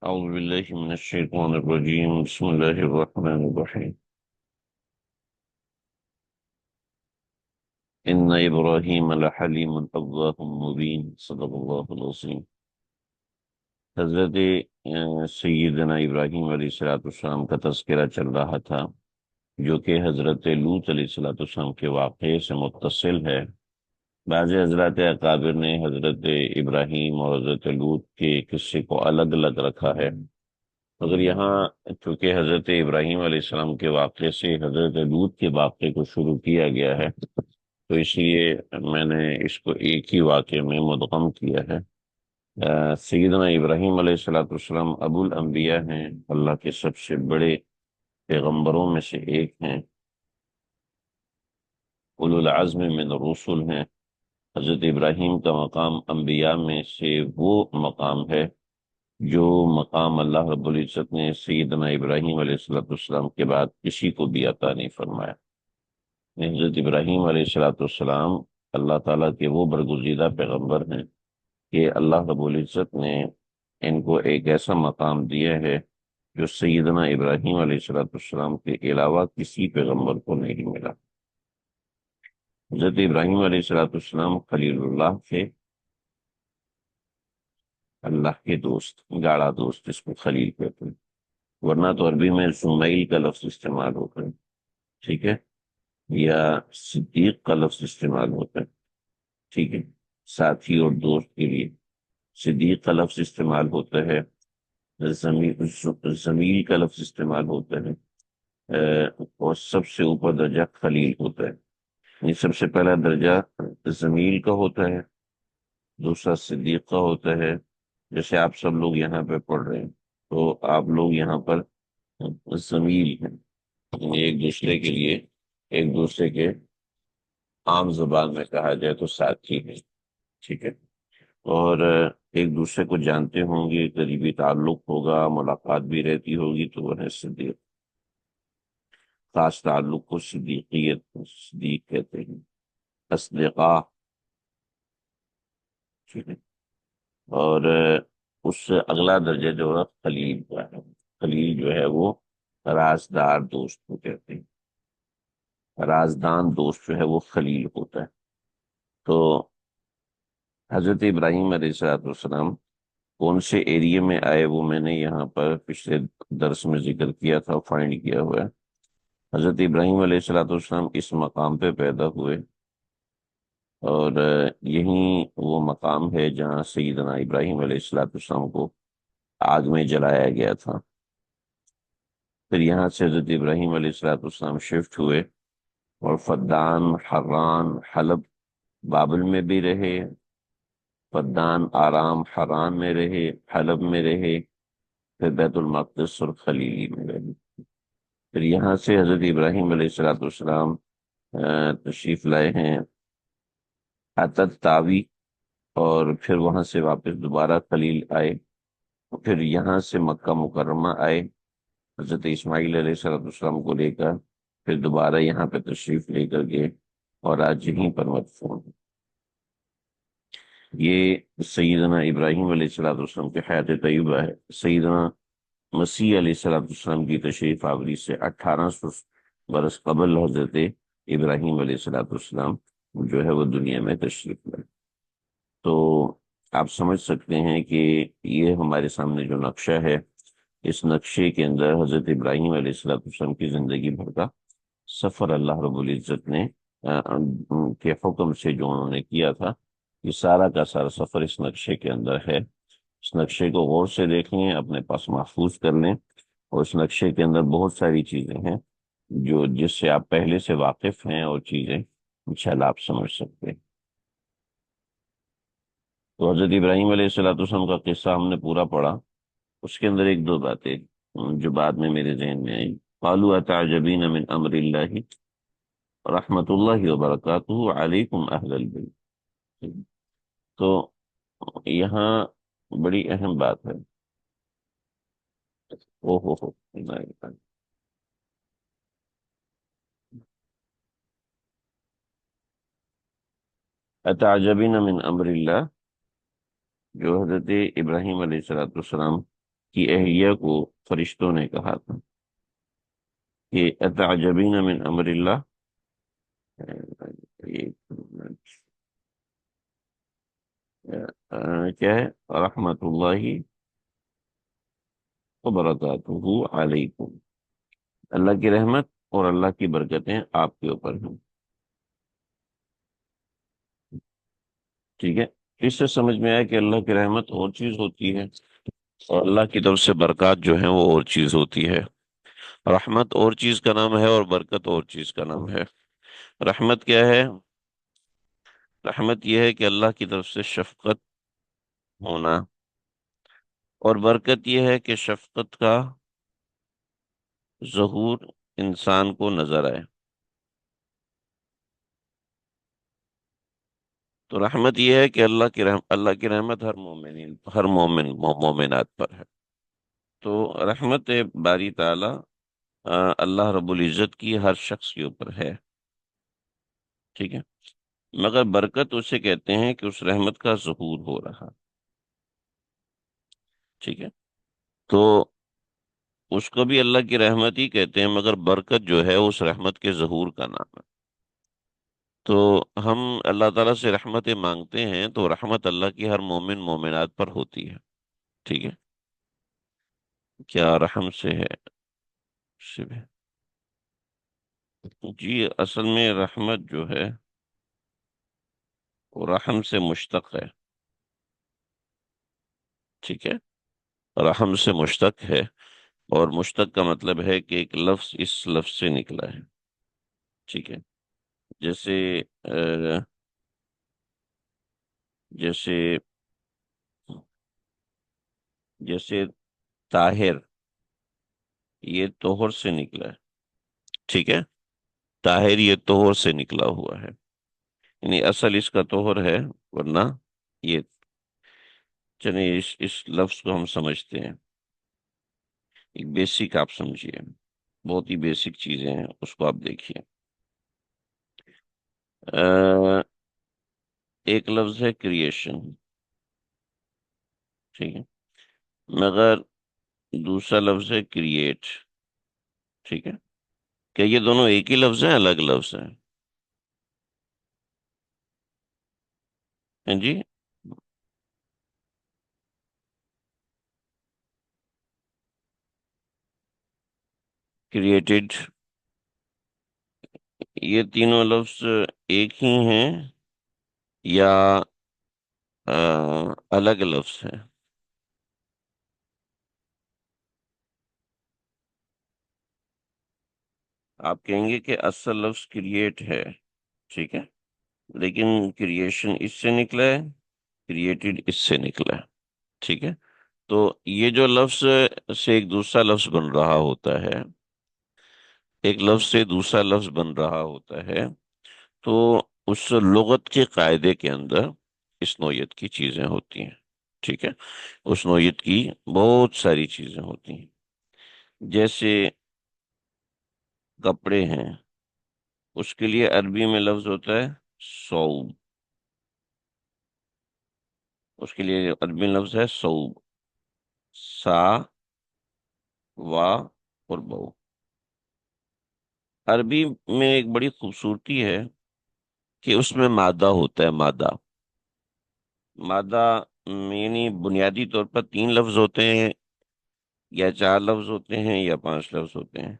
أعوذ بالله من الشيطان الرجيم بسم الله الرحمن الرحيم إن إبراهيم لحليم أواه مبين صدق الله العظيم۔ حضرت سیدنا ابراہیم علیہ السلام کا تذکرہ چل رہا تھا، جو کہ حضرت لوط علیہ السلام کے واقعے سے متصل ہے۔ بعض حضرات اکابر نے حضرت ابراہیم اور حضرت لوط کے قصے کو الگ الگ رکھا ہے، مگر یہاں چونکہ حضرت ابراہیم علیہ السلام کے واقعے سے حضرت لوط کے واقعے کو شروع کیا گیا ہے، تو اس لیے میں نے اس کو ایک ہی واقعے میں مدغم کیا ہے۔ سیدنا ابراہیم علیہ السلام ابو الانبیاء ہیں، اللہ کے سب سے بڑے پیغمبروں میں سے ایک ہیں، اولو العزم من الرسل ہیں۔ حضرت ابراہیم کا مقام انبیاء میں سے وہ مقام ہے جو مقام اللہ رب العزت نے سیدنا ابراہیم علیہ السلام کے بعد کسی کو بھی عطا نہیں فرمایا۔ حضرت ابراہیم علیہ السلام اللہ تعالیٰ کے وہ برگزیدہ پیغمبر ہیں کہ اللہ رب العزت نے ان کو ایک ایسا مقام دیا ہے جو سیدنا ابراہیم علیہ السلام کے علاوہ کسی پیغمبر کو نہیں ملا۔ حضرت ابراہیم علیہ السلام خلیل اللہ تھے، اللہ کے دوست، گاڑا دوست جس کو خلیل کہتے ہیں، ورنہ تو عربی میں سمیل کا لفظ استعمال ہوتا ہے، ٹھیک ہے، یا صدیق کا لفظ استعمال ہوتا ہے، ٹھیک ہے، ساتھی اور دوست کے لیے صدیق کا لفظ استعمال ہوتا ہے، زمیل کا لفظ استعمال ہوتا ہے، اور سب سے اوپر درجہ خلیل ہوتا ہے۔ یعنی سب سے پہلا درجہ زمیل کا ہوتا ہے، دوسرا صدیق کا ہوتا ہے۔ جیسے آپ سب لوگ یہاں پہ پڑھ رہے ہیں تو آپ لوگ یہاں پر زمیل ہیں، یعنی ایک دوسرے کے لیے، ایک دوسرے کے عام زبان میں کہا جائے تو ساتھی ہیں، ٹھیک ہے، اور ایک دوسرے کو جانتے ہوں گے، قریبی تعلق ہوگا، ملاقات بھی رہتی ہوگی، تو وہ ہے صدیق۔ خاص تعلق کو صدیق کہتے ہیں، اصدقاء، ٹھیک ہے، اور اس سے اگلا درجہ جو ہے خلیل کا ہے۔ خلیل جو ہے وہ رازدار دوست کو کہتے ہیں، رازدان دوست جو ہے وہ خلیل ہوتا ہے۔ تو حضرت ابراہیم علیہ السلام کون سے ایریے میں آئے وہ میں نے یہاں پر پچھلے درس میں ذکر کیا تھا، فائنڈ کیا ہوا ہے۔ حضرت ابراہیم علیہ السلام اس مقام پہ پیدا ہوئے، اور یہی وہ مقام ہے جہاں سیدنا ابراہیم علیہ السلام کو آگ میں جلایا گیا تھا۔ پھر یہاں سے حضرت ابراہیم علیہ السلام شفٹ ہوئے اور فدان، حران، حلب، بابل میں بھی رہے، فدان، آرام، حران میں رہے، حلب میں رہے، پھر بیت المقدس اور خلیلی میں رہے۔ پھر یہاں سے حضرت ابراہیم علیہ السلام تشریف لائے ہیں عتد تاوی، اور پھر وہاں سے واپس دوبارہ خلیل آئے، پھر یہاں سے مکہ مکرمہ آئے حضرت اسماعیل علیہ السلام کو لے کر، پھر دوبارہ یہاں پہ تشریف لے کر گئے، اور آج یہیں پر مدفون ہیں۔ یہ سیدنا ابراہیم علیہ السلام کے حیات طیبہ ہے۔ سیدنا مسیح علیہ السلام کی تشریف آوری سے 1800 برس قبل حضرت ابراہیم علیہ السلام جو ہے وہ دنیا میں تشریف لائے۔ تو آپ سمجھ سکتے ہیں کہ یہ ہمارے سامنے جو نقشہ ہے، اس نقشے کے اندر حضرت ابراہیم علیہ السلام کی زندگی بھر کا سفر اللہ رب العزت نے کے حکم سے جو انہوں نے کیا تھا، یہ سارا کا سارا سفر اس نقشے کے اندر ہے۔ اس نقشے کو غور سے دیکھ لیں، اپنے پاس محفوظ کر لیں، اور اس نقشے کے اندر بہت ساری چیزیں ہیں جو جس سے آپ پہلے سے واقف ہیں، اور چیزیں انشاءاللہ آپ سمجھ سکتے ہیں۔ تو حضرت ابراہیم علیہ السلام کا قصہ ہم نے پورا پڑھا، اس کے اندر ایک دو باتیں جو بعد میں میرے ذہن میں آئی۔ قالوا اتعجبین من امر اللہ رحمت اللہ وبرکاتہ علیکم اہل البیت۔ تو یہاں بڑی اہم بات ہے۔ او ہو، اتعجبین من امر اللہ، جو حضرت ابراہیم علیہ السلام کی اہلیہ کو فرشتوں نے کہا تھا کہ اتعجبین من امر اللہ، ایک منٹ، کیا ہے، رحمت اللہ وبرکاتہ علیکم، اللہ کی رحمت اور اللہ کی برکتیں آپ کے اوپر ہیں. ٹھیک ہے. اس سے سمجھ میں آیا کہ اللہ کی رحمت اور چیز ہوتی ہے اور اللہ کی طرف سے برکات جو ہیں وہ اور چیز ہوتی ہے. رحمت اور چیز کا نام ہے اور برکت اور چیز کا نام ہے. رحمت کیا ہے؟ رحمت یہ ہے کہ اللہ کی طرف سے شفقت ہونا، اور برکت یہ ہے کہ شفقت کا ظہور انسان کو نظر آئے. تو رحمت یہ ہے کہ اللہ کی رحمت ہر مومنات پر ہے. تو رحمت باری تعالی اللہ رب العزت کی ہر شخص کے اوپر ہے. ٹھیک ہے. مگر برکت اسے کہتے ہیں کہ اس رحمت کا ظہور ہو رہا. ٹھیک ہے. تو اس کو بھی اللہ کی رحمت ہی کہتے ہیں، مگر برکت جو ہے اس رحمت کے ظہور کا نام ہے. تو ہم اللہ تعالیٰ سے رحمتیں مانگتے ہیں تو رحمت اللہ کی ہر مومن مومنات پر ہوتی ہے. ٹھیک ہے. کیا رحم سے ہے سے بھی؟ جی اصل میں رحمت جو ہے وہ رحم سے مشتق ہے. ٹھیک ہے. رحم سے مشتق ہے، اور مشتق کا مطلب ہے کہ ایک لفظ اس لفظ سے نکلا ہے. ٹھیک ہے. جیسے جیسے جیسے طاہر، یہ طہر سے نکلا ہے. ٹھیک ہے. طاہر یہ طہر سے نکلا ہوا ہے، یعنی اصل اس کا طہر ہے، ورنہ یہ. چلیے اس لفظ کو ہم سمجھتے ہیں. ایک بیسک آپ سمجھیے، بہت ہی بیسک چیزیں ہیں، اس کو آپ دیکھیے. ایک لفظ ہے کریشن. ٹھیک ہے. مگر دوسرا لفظ ہے کریٹ. ٹھیک ہے. کیا یہ دونوں ایک ہی لفظ ہیں، الگ لفظ ہیں؟ ہیں جی. کریٹڈ، یہ تینوں لفظ ایک ہی ہیں یا الگ لفظ ہیں؟ آپ کہیں گے کہ اصل لفظ کریٹ ہے. ٹھیک ہے. لیکن کریشن اس سے نکلا ہے، کریٹڈ اس سے نکلا ہے. ٹھیک ہے. تو یہ جو لفظ سے ایک دوسرا لفظ بن رہا ہوتا ہے، ایک لفظ سے دوسرا لفظ بن رہا ہوتا ہے، تو اس لغت کے قاعدے کے اندر اس نوعیت کی چیزیں ہوتی ہیں. ٹھیک ہے. اس نوعیت کی بہت ساری چیزیں ہوتی ہیں. جیسے کپڑے ہیں، اس کے لیے عربی میں لفظ ہوتا ہے صوب. اس کے لیے عربی لفظ ہے صوب، سا، وا اور بو. عربی میں ایک بڑی خوبصورتی ہے کہ اس میں مادہ ہوتا ہے، مادہ. مادہ یعنی بنیادی طور پر تین لفظ ہوتے ہیں، یا چار لفظ ہوتے ہیں، یا پانچ لفظ ہوتے ہیں.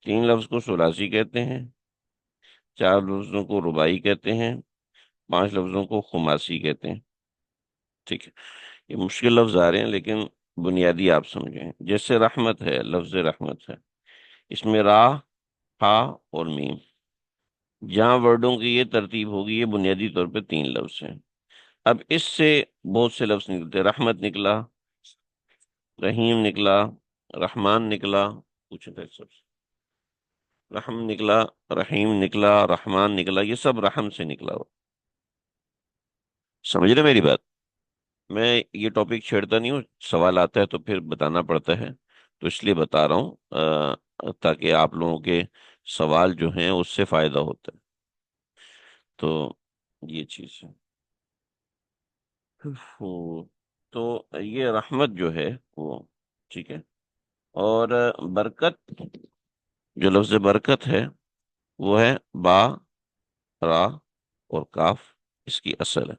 تین لفظ کو ثلاثی کہتے ہیں، چار لفظوں کو رباعی کہتے ہیں، پانچ لفظوں کو خماسی کہتے ہیں. ٹھیک ہے. یہ مشکل لفظ آ رہے ہیں لیکن بنیادی آپ سمجھیں. جیسے رحمت ہے، لفظ رحمت ہے، اس میں را، ہا اور میم. جہاں ورڈوں کی یہ ترتیب ہوگی، یہ بنیادی طور پہ تین لفظ ہیں. اب اس سے بہت سے لفظ نکلتے. رحمت نکلا، رحیم نکلا، رحمان نکلا، پوچھے تھے سب سے، رحم نکلا، رحیم نکلا، رحمان نکلا، یہ سب رحم سے نکلا ہو. سمجھ رہے میری بات؟ میں یہ ٹاپک چھیڑتا نہیں ہوں، سوال آتا ہے تو پھر بتانا پڑتا ہے، تو اس لیے بتا رہا ہوں تاکہ آپ لوگوں کے سوال جو ہیں اس سے فائدہ ہوتا ہے. تو یہ چیز ہے. تو یہ رحمت جو ہے وہ ٹھیک ہے. اور برکت، جو لفظ برکت ہے وہ ہے با، را اور کاف، اس کی اصل ہے.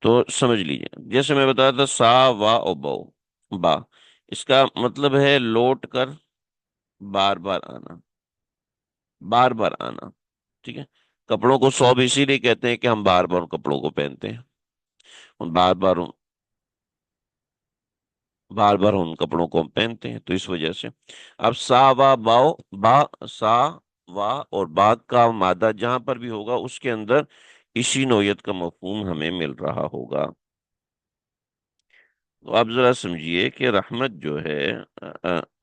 تو سمجھ لیجئے، جیسے میں بتایا تھا سا وا اور بو، با، اس کا مطلب ہے لوٹ کر بار بار آنا، بار بار آنا. ٹھیک ہے. کپڑوں کو سوب اسی لیے کہتے ہیں کہ ہم بار بار ان کپڑوں کو پہنتے ہیں، بار بار بار بار ان کپڑوں کو ہم پہنتے ہیں، تو اس وجہ سے. اب سا وا باؤ، با، سا، وا اور با کا مادہ جہاں پر بھی ہوگا اس کے اندر اسی نوعیت کا مفہوم ہمیں مل رہا ہوگا. تو آپ ذرا سمجھیے کہ رحمت جو ہے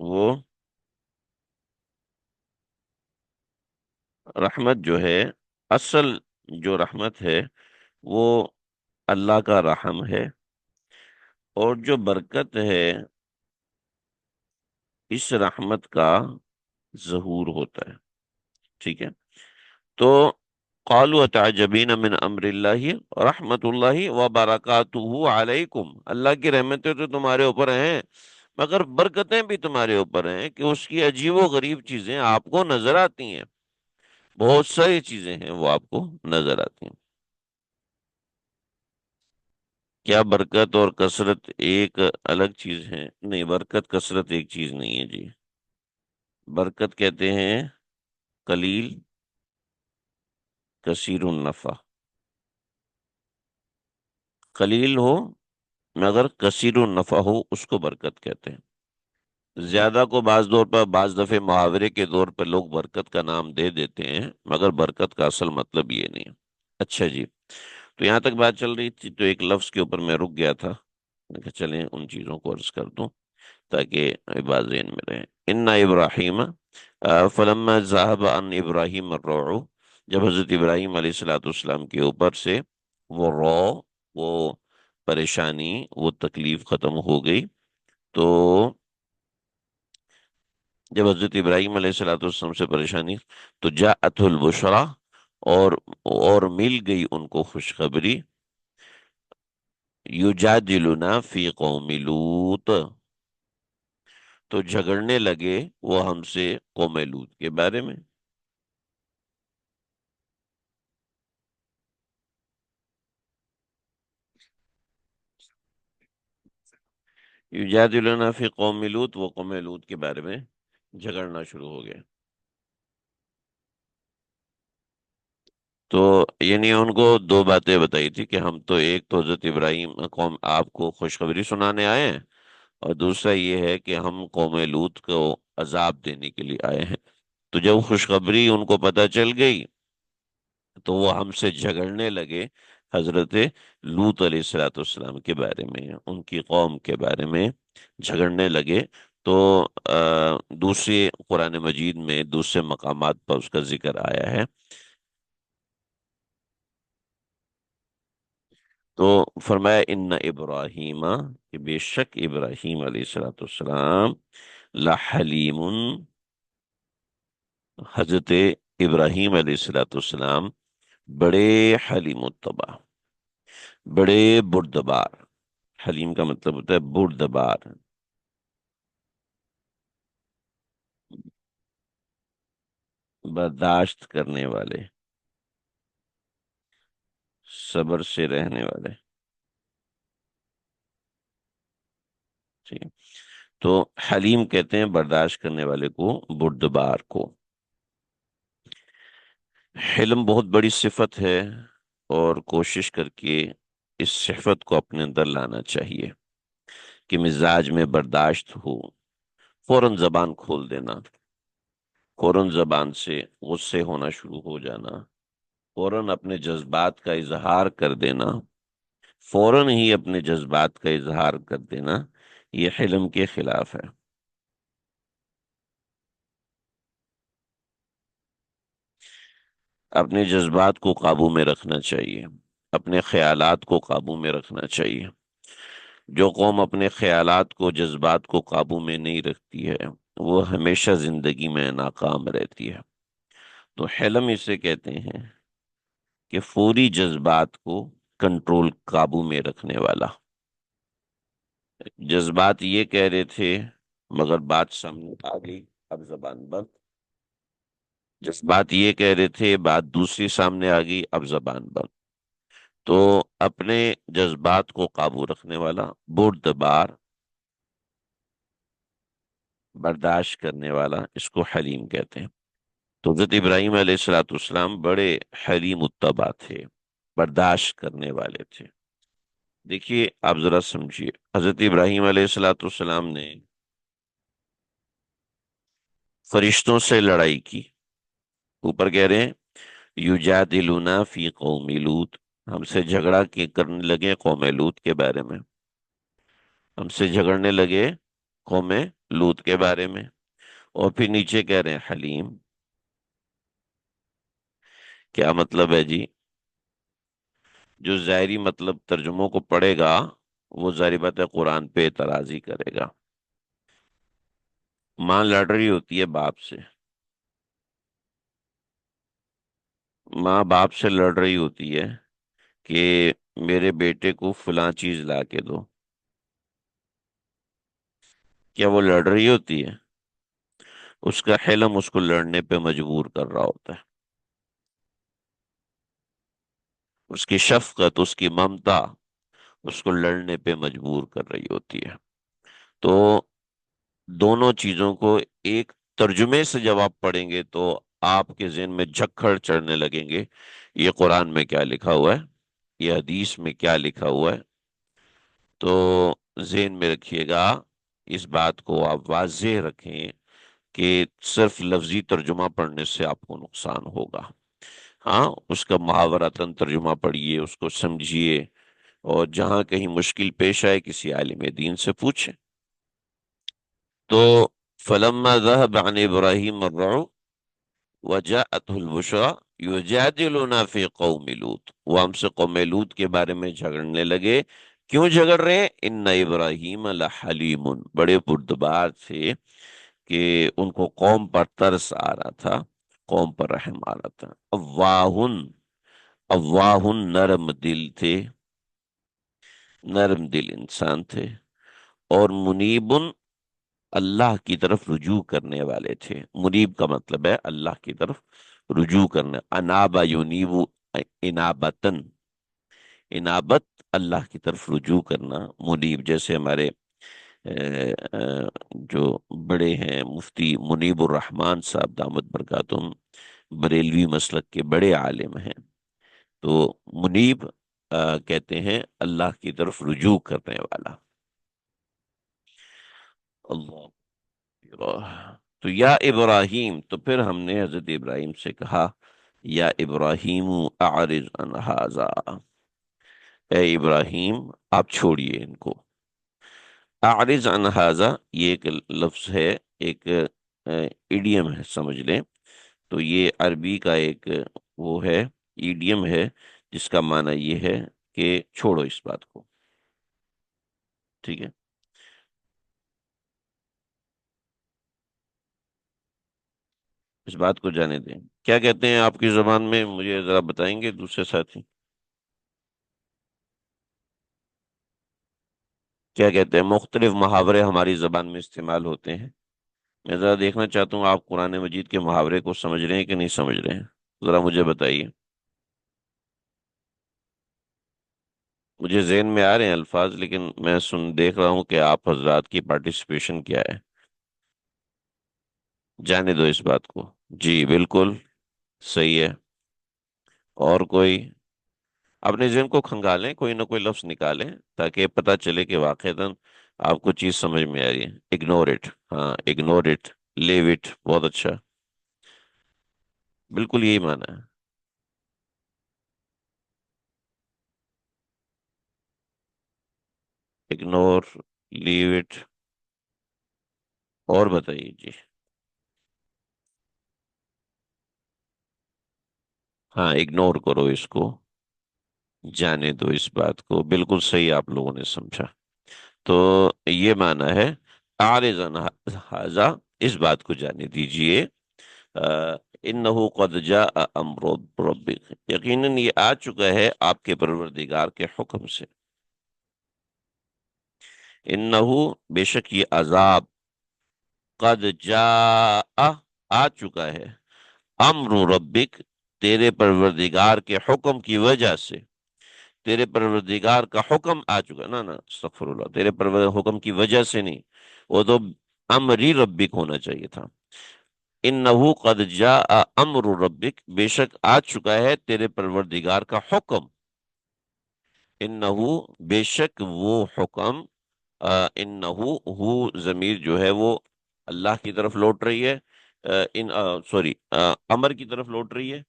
وہ، رحمت جو ہے، اصل جو رحمت ہے وہ اللہ کا رحم ہے، اور جو برکت ہے اس رحمت کا ظہور ہوتا ہے. ٹھیک ہے. تو قالوا تعجبین من امر اللہ رحمت اللہ وبرکاتہ علیکم، اللہ کی رحمتیں تو تمہارے اوپر ہیں مگر برکتیں بھی تمہارے اوپر ہیں، کہ اس کی عجیب و غریب چیزیں آپ کو نظر آتی ہیں. بہت ساری چیزیں ہیں وہ آپ کو نظر آتی ہیں. کیا برکت اور کثرت ایک الگ چیز ہے؟ نہیں، برکت کثرت ایک چیز نہیں ہے جی. برکت کہتے ہیں قلیل کثیر النفع، قلیل ہو مگر کثیر النفع ہو اس کو برکت کہتے ہیں. زیادہ کو بعض دور پر، بعض دفعے محاورے کے طور پر لوگ برکت کا نام دے دیتے ہیں، مگر برکت کا اصل مطلب یہ نہیں ہے. اچھا جی. تو یہاں تک بات چل رہی تھی، تو ایک لفظ کے اوپر میں رک گیا تھا. میں کہا چلیں ان چیزوں کو عرض کر دوں تاکہ بات ذہن میں رہے. ان ابراہیم فلما ذهب عن ابراہیم الروع، جب حضرت ابراہیم علیہ الصلوۃ والسلام کے اوپر سے وہ وہ پریشانی، وہ تکلیف ختم ہو گئی، تو جب حضرت ابراہیم علیہ الصلوۃ والسلام سے پریشانی، تو جاءت البشرا، اور مل گئی ان کو خوشخبری، یجادلنا فی قوم لوط، تو جھگڑنے لگے وہ ہم سے قوم لوط کے بارے میں. یجادلنا فی قوم لوط، وہ قوم لوط کے بارے میں جھگڑنا شروع ہو گئے. تو یعنی ان کو دو باتیں بتائی تھی، کہ ہم تو ایک تو حضرت ابراہیم قوم آپ کو خوشخبری سنانے آئے ہیں، اور دوسرا یہ ہے کہ ہم قوم لوط کو عذاب دینے کے لیے آئے ہیں. تو جب خوشخبری ان کو پتہ چل گئی تو وہ ہم سے جھگڑنے لگے حضرت لوط علیہ الصلوۃ والسلام کے بارے میں، ان کی قوم کے بارے میں جھگڑنے لگے. تو دوسرے قرآن مجید میں دوسرے مقامات پر اس کا ذکر آیا ہے. تو فرمایا ان ابراہیم، کہ بے شک ابراہیم علیہ الصلوۃ والسلام، لحلیم، حضرت ابراہیم علیہ الصلوۃ والسلام بڑے حلیم الطبع، بڑے بردبار. حلیم کا مطلب ہوتا ہے بردبار، برداشت کرنے والے، صبر سے رہنے والے. ٹھیک ہے. تو حلیم کہتے ہیں برداشت کرنے والے کو، بردبار کو. حلم بہت بڑی صفت ہے، اور کوشش کر کے اس صفت کو اپنے اندر لانا چاہیے، کہ مزاج میں برداشت ہو. فوراً زبان کھول دینا، فوراً زبان سے غصے ہونا شروع ہو جانا، فوراً اپنے جذبات کا اظہار کر دینا، فوراً ہی اپنے جذبات کا اظہار کر دینا، یہ حلم کے خلاف ہے. اپنے جذبات کو قابو میں رکھنا چاہیے، اپنے خیالات کو قابو میں رکھنا چاہیے. جو قوم اپنے خیالات کو، جذبات کو قابو میں نہیں رکھتی ہے، وہ ہمیشہ زندگی میں ناکام رہتی ہے. تو حلم اسے کہتے ہیں کہ فوری جذبات کو کنٹرول، قابو میں رکھنے والا. جذبات یہ کہہ رہے تھے مگر بات سامنے آ گئی، اب زبان بند۔ جذبات یہ کہہ رہے تھے، بات دوسری سامنے آ گئی، اب زبان بند۔ تو اپنے جذبات کو قابو رکھنے والا، بردبار، برداشت کرنے والا، اس کو حلیم کہتے ہیں۔ تو حضرت ابراہیم علیہ السلاۃ والسلام بڑے حلیم اتبا تھے، برداشت کرنے والے تھے۔ دیکھیے آپ ذرا سمجھیے، حضرت ابراہیم علیہ السلاۃ والسلام نے فرشتوں سے لڑائی کی۔ اوپر کہہ رہے ہیں یجادلونا فی قوم لوط، ہم سے جھگڑا کرنے لگے قوم لوط کے بارے میں، ہم سے جھگڑنے لگے قوم لوط کے بارے میں۔ اور پھر نیچے کہہ رہے ہیں حلیم۔ کیا مطلب ہے جی؟ جو ظاہری مطلب ترجموں کو پڑھے گا وہ ظاہری بات ہے قرآن پہ اعتراض ہی کرے گا۔ ماں لڑ رہی ہوتی ہے باپ سے، ماں باپ سے لڑ رہی ہوتی ہے کہ میرے بیٹے کو فلاں چیز لا کے دو۔ کیا وہ لڑ رہی ہوتی ہے؟ اس کا حلم اس کو لڑنے پہ مجبور کر رہا ہوتا ہے، اس کی شفقت، اس کی ممتا اس کو لڑنے پہ مجبور کر رہی ہوتی ہے۔ تو دونوں چیزوں کو ایک ترجمے سے جب آپ پڑھیں گے تو آپ کے ذہن میں جھکڑ چڑھنے لگیں گے، یہ قرآن میں کیا لکھا ہوا ہے، یہ حدیث میں کیا لکھا ہوا ہے۔ تو ذہن میں رکھیے گا، اس بات کو آپ واضح رکھیں کہ صرف لفظی ترجمہ پڑھنے سے آپ کو نقصان ہوگا۔ ہاں، اس کا محاوراتن ترجمہ پڑھیے، اس کو سمجھیے، اور جہاں کہیں مشکل پیش آئے کسی عالم دین سے پوچھیں۔ تو فلما ذهب عن ابراہیم الرعو وجاءته البشرى يجادلنا في قوم لوط، وہ ہم سے قوم لوط کے بارے میں جھگڑنے لگے۔ کیوں جھگڑ رہے ہیں؟ ان ابراہیم لحلیم، بڑے بردبار تھے کہ ان کو قوم پر ترس آ رہا تھا، قوم پر رحم آ رہا تھا۔ اواہن، اواہن نرم دل تھے، نرم دل انسان تھے، اور منیبن اللہ کی طرف رجوع کرنے والے تھے۔ منیب کا مطلب ہے اللہ کی طرف رجوع کرنا، انابا یونیبو، انابتن، انابت اللہ کی طرف رجوع کرنا۔ منیب جیسے ہمارے جو بڑے ہیں مفتی منیب الرحمان صاحب دامت برکاتہم، بریلوی مسلک کے بڑے عالم ہیں۔ تو منیب کہتے ہیں اللہ کی طرف رجوع کرنے والا۔ اللہ، تو یا ابراہیم، تو پھر ہم نے حضرت ابراہیم سے کہا یا ابراہیم اعرض عن ھذا، اے ابراہیم آپ چھوڑیے ان کو۔ اعرض عن ھذا یہ ایک لفظ ہے، ایک ایڈیم ہے سمجھ لیں۔ تو یہ عربی کا ایک وہ ہے، ایڈیم ہے، جس کا معنی یہ ہے کہ چھوڑو اس بات کو، ٹھیک ہے۔ اس بات کو جانے دیں، کیا کہتے ہیں آپ کی زبان میں، مجھے ذرا بتائیں گے دوسرے ساتھی؟ کیا کہتے ہیں؟ مختلف محاورے ہماری زبان میں استعمال ہوتے ہیں، میں ذرا دیکھنا چاہتا ہوں آپ قرآن مجید کے محاورے کو سمجھ رہے ہیں کہ نہیں سمجھ رہے ہیں، ذرا مجھے بتائیے۔ مجھے ذہن میں آ رہے ہیں الفاظ، لیکن میں دیکھ رہا ہوں کہ آپ حضرات کی پارٹیسپیشن کیا ہے۔ جانے دو اس بات کو، جی بالکل صحیح ہے۔ اور کوئی؟ اپنے ذہن کو کھنگالیں، کوئی نہ کوئی لفظ نکالیں تاکہ پتہ چلے کہ واقعتاً آپ کو چیز سمجھ میں آ رہی ہے۔ اگنور اٹ، ہاں اگنور اٹ، لیو اٹ، بہت اچھا، بالکل یہی معنی ہے۔ اگنور، لیو اٹ، اور بتائیے جی۔ ہاں اگنور کرو اس کو، جانے دو اس بات کو، بالکل صحیح آپ لوگوں نے سمجھا۔ تو یہ معنی ہے اعرض عن ھذا، اس بات کو جانے دیجئے، انہ قد جاء امر ربک، یقیناً یہ آ چکا ہے آپ کے پروردگار کے حکم سے۔ انہو بے شک یہ عذاب، قد جاء آ چکا ہے، امر ربک تیرے پروردگار کے حکم کی وجہ سے، تیرے پروردگار کا حکم آ چکا، نا استغفر اللہ، تیرے حکم کی وجہ سے نہیں، وہ تو امری ربک ہونا چاہیے تھا۔ انہو قد جاء امر ربک بے شک آ چکا ہے تیرے پروردگار کا حکم، انہو بے شک وہ حکم، انہو ہو ضمیر جو ہے وہ اللہ کی طرف لوٹ رہی ہے، سوری امر کی طرف لوٹ رہی ہے،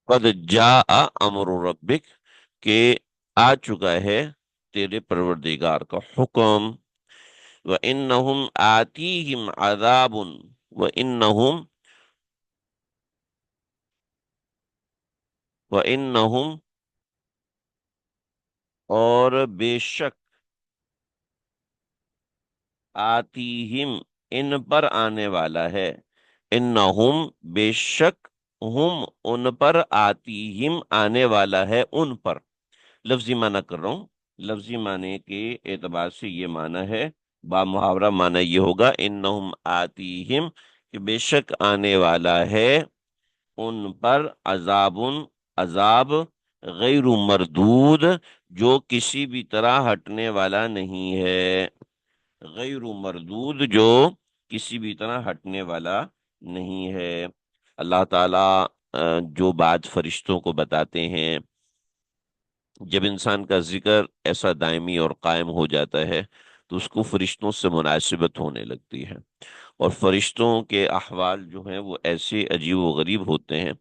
قد جاء امر ربک کہ آ چکا ہے تیرے پروردگار کا حکم، وَإِنَّهُمْ آتِيهِمْ عَذَابٌ، وَإِنَّهُمْ وَإِنَّهُمْ اور بے شک، آتیہم ان پر آنے والا ہے، انہم بے شک، ہم ان پر، آتیہم آنے والا ہے ان پر، لفظی معنی کر رہا ہوں، لفظی معنی کے اعتبار سے یہ معنی ہے، با محاورہ معنی یہ ہوگا انہم آتیہم کہ بے شک آنے والا ہے ان پر، عذاب عذاب، غیر مردود جو کسی بھی طرح ہٹنے والا نہیں ہے، غیر مردود جو کسی بھی طرح ہٹنے والا نہیں ہے۔ اللہ تعالیٰ جو بات فرشتوں کو بتاتے ہیں، جب انسان کا ذکر ایسا دائمی اور قائم ہو جاتا ہے تو اس کو فرشتوں سے مناسبت ہونے لگتی ہے، اور فرشتوں کے احوال جو ہیں وہ ایسے عجیب و غریب ہوتے ہیں،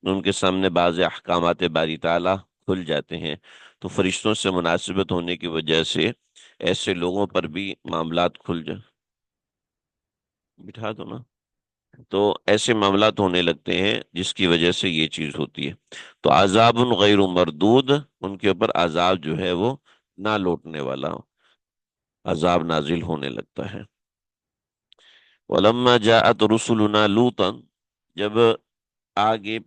ان کے سامنے بعض احکامات باری تعالیٰ کھل جاتے ہیں، تو فرشتوں سے مناسبت ہونے کی وجہ سے ایسے لوگوں پر بھی معاملات کھل جا بٹھا دو نا، تو ایسے معاملات ہونے لگتے ہیں جس کی وجہ سے یہ چیز ہوتی ہے، تو عذاب غیر مردود، ان کے اوپر عذاب جو ہے وہ نہ لوٹنے والا عذاب نازل ہونے لگتا ہے۔ وَلَمَّا جَاءَتْ رُسُلُنَا لُوطًا جب آگے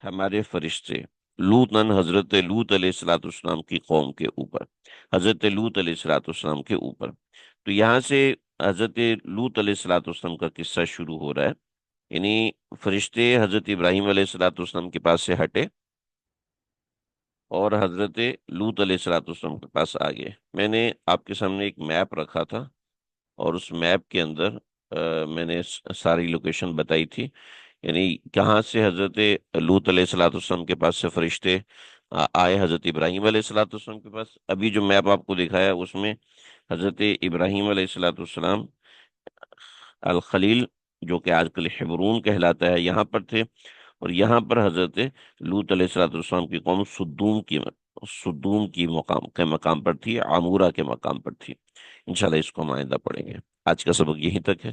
ہمارے فرشتے لوطن، حضرت لوط علیہ الصلوۃ والسلام کی قوم کے اوپر، حضرت لوط علیہ الصلوۃ والسلام کے اوپر، تو یہاں سے حضرت لوط علیہ الصلوۃ والسلام کا قصہ شروع ہو رہا ہے، یعنی فرشتے حضرت ابراہیم علیہ الصلوۃ والسلام کے پاس سے ہٹے اور حضرت لوط علیہ الصلوۃ والسلام کے پاس آ گئے۔ میں نے آپ کے سامنے ایک میپ رکھا تھا، اور اس میپ کے اندر میں نے ساری لوکیشن بتائی تھی، یعنی کہاں سے حضرت لوط علیہ الصلوۃ والسلام کے پاس سے فرشتے آئے حضرت ابراہیم علیہ الصلوۃ والسلام کے پاس۔ ابھی جو میپ آپ کو دکھایا اس میں حضرت ابراہیم علیہ الصلوۃ والسلام الخلیل، جو کہ آج کل حبرون کہلاتا ہے، یہاں پر تھے، اور یہاں پر حضرت لوط علیہ الصلوۃ والسلام کی قوم سدوم کے مقام پر تھی، عمورہ کے مقام پر تھی۔ انشاءاللہ اس کو ہم آئندہ پڑھیں گے، آج کا سبق یہیں تک ہے۔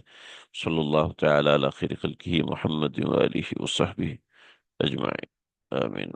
صلی اللہ تعالی علی خیر خلقہ محمد وآلہ وصحبہ اجمعین، آمین۔